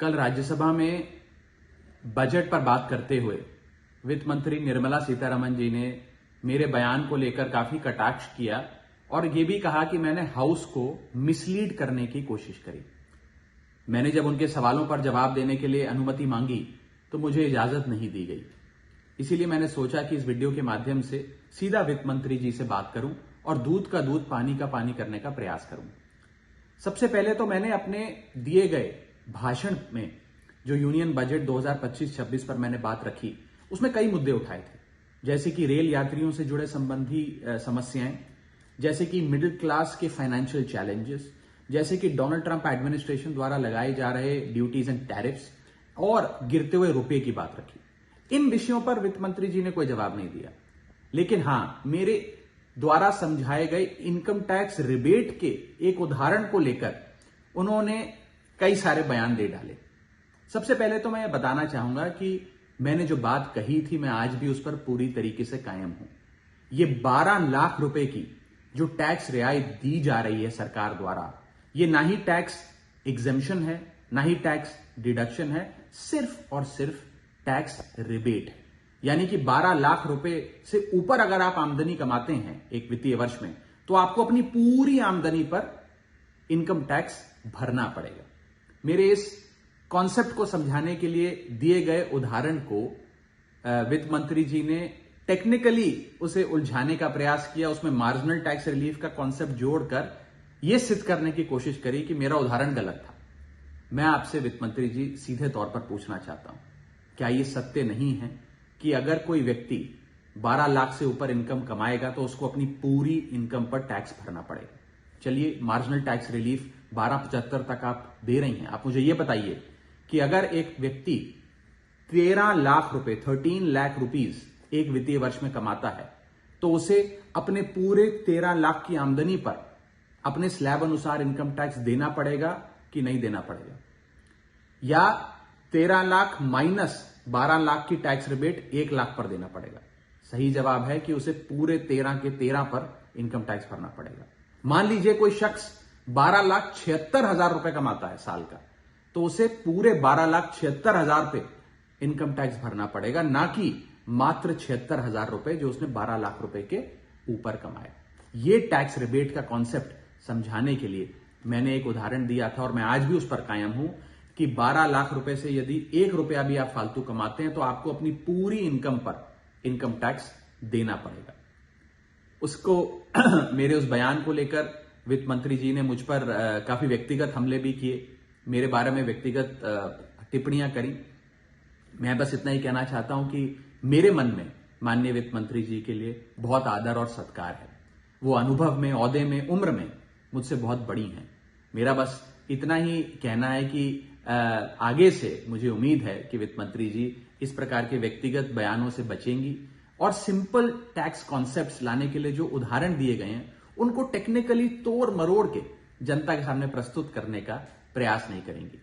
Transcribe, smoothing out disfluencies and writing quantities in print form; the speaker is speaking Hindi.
कल राज्यसभा में बजट पर बात करते हुए वित्त मंत्री निर्मला सीतारमण जी ने मेरे बयान को लेकर काफी कटाक्ष किया और ये भी कहा कि मैंने हाउस को मिसलीड करने की कोशिश करी। मैंने जब उनके सवालों पर जवाब देने के लिए अनुमति मांगी तो मुझे इजाजत नहीं दी गई। इसीलिए मैंने सोचा कि इस वीडियो के माध्यम से सीधा वित्त मंत्री जी से बात करूं और दूध का दूध पानी का पानी करने का प्रयास करूं। सबसे पहले तो मैंने अपने दिए गए भाषण में जो यूनियन बजट 2025-26 पर मैंने बात रखी, उसमें कई मुद्दे उठाए थे, जैसे कि रेल यात्रियों से जुड़े संबंधी समस्याएं, जैसे कि मिडिल क्लास के फाइनेंशियल चैलेंजेस, जैसे कि डोनाल्ड ट्रंप एडमिनिस्ट्रेशन द्वारा लगाए जा रहे ड्यूटीज एंड टैरिफ्स और गिरते हुए रुपए की बात रखी। इन विषयों पर वित्त मंत्री जी ने कोई जवाब नहीं दिया, लेकिन हां, मेरे द्वारा समझाए गए इनकम टैक्स रिबेट के एक उदाहरण को लेकर उन्होंने कई सारे बयान दे डाले। सबसे पहले तो मैं ये बताना चाहूंगा कि मैंने जो बात कही थी, मैं आज भी उस पर पूरी तरीके से कायम हूं। ये 12 लाख रुपए की जो टैक्स रियायत दी जा रही है सरकार द्वारा, ये ना ही टैक्स एग्जेम्पशन है, ना ही टैक्स डिडक्शन है, सिर्फ और सिर्फ टैक्स रिबेट है। यानी कि 12 लाख रुपए से ऊपर अगर आप आमदनी कमाते हैं एक वित्तीय वर्ष में, तो आपको अपनी पूरी आमदनी पर इनकम टैक्स भरना पड़ेगा। मेरे इस कॉन्सेप्ट को समझाने के लिए दिए गए उदाहरण को वित्त मंत्री जी ने टेक्निकली उसे उलझाने का प्रयास किया। उसमें मार्जिनल टैक्स रिलीफ का कॉन्सेप्ट जोड़कर यह सिद्ध करने की कोशिश करी कि मेरा उदाहरण गलत था। मैं आपसे वित्त मंत्री जी सीधे तौर पर पूछना चाहता हूं, क्या यह सत्य नहीं है कि अगर कोई व्यक्ति 12 लाख से ऊपर इनकम कमाएगा तो उसको अपनी पूरी इनकम पर टैक्स भरना पड़ेगा? चलिए, मार्जिनल टैक्स रिलीफ 1275 तक आप दे रही हैं। आप मुझे यह बताइए कि अगर एक व्यक्ति 13 लाख रुपए 13 लाख रुपीज एक वित्तीय वर्ष में कमाता है, तो उसे अपने पूरे 13 लाख की आमदनी पर अपने स्लैब अनुसार इनकम टैक्स देना पड़ेगा कि नहीं देना पड़ेगा? या 13 लाख माइनस 12 लाख की टैक्स रिबेट 1 लाख पर देना पड़ेगा? सही जवाब है कि उसे पूरे 13 के 13 पर इनकम टैक्स भरना पड़ेगा। मान लीजिए कोई शख्स 12,76,000 रुपए कमाता है साल का, तो उसे पूरे 12,76,000 पे इनकम टैक्स भरना पड़ेगा, ना कि मात्र 76,000 रुपए जो उसने 12 लाख रुपए के ऊपर कमाया। ये टैक्स रिबेट का कॉन्सेप्ट समझाने के लिए मैंने एक उदाहरण दिया था और मैं आज भी उस पर कायम हूं कि 12 लाख रुपए से यदि 1 रुपया भी आप फालतू कमाते हैं तो आपको अपनी पूरी इनकम पर इनकम टैक्स देना पड़ेगा। उसको मेरे उस बयान को लेकर वित्त मंत्री जी ने मुझ पर काफी व्यक्तिगत हमले भी किए, मेरे बारे में व्यक्तिगत टिप्पणियां करी। मैं बस इतना ही कहना चाहता हूं कि मेरे मन में माननीय वित्त मंत्री जी के लिए बहुत आदर और सत्कार है। वो अनुभव में, ओहदे में, उम्र में मुझसे बहुत बड़ी हैं। मेरा बस इतना ही कहना है कि आगे से मुझे उम्मीद है कि वित्त मंत्री जी इस प्रकार के व्यक्तिगत बयानों से बचेंगी और सिंपल टैक्स कॉन्सेप्ट्स लाने के लिए जो उदाहरण दिए गए हैं उनको टेक्निकली तोड़ मरोड़ के जनता के सामने प्रस्तुत करने का प्रयास नहीं करेंगी।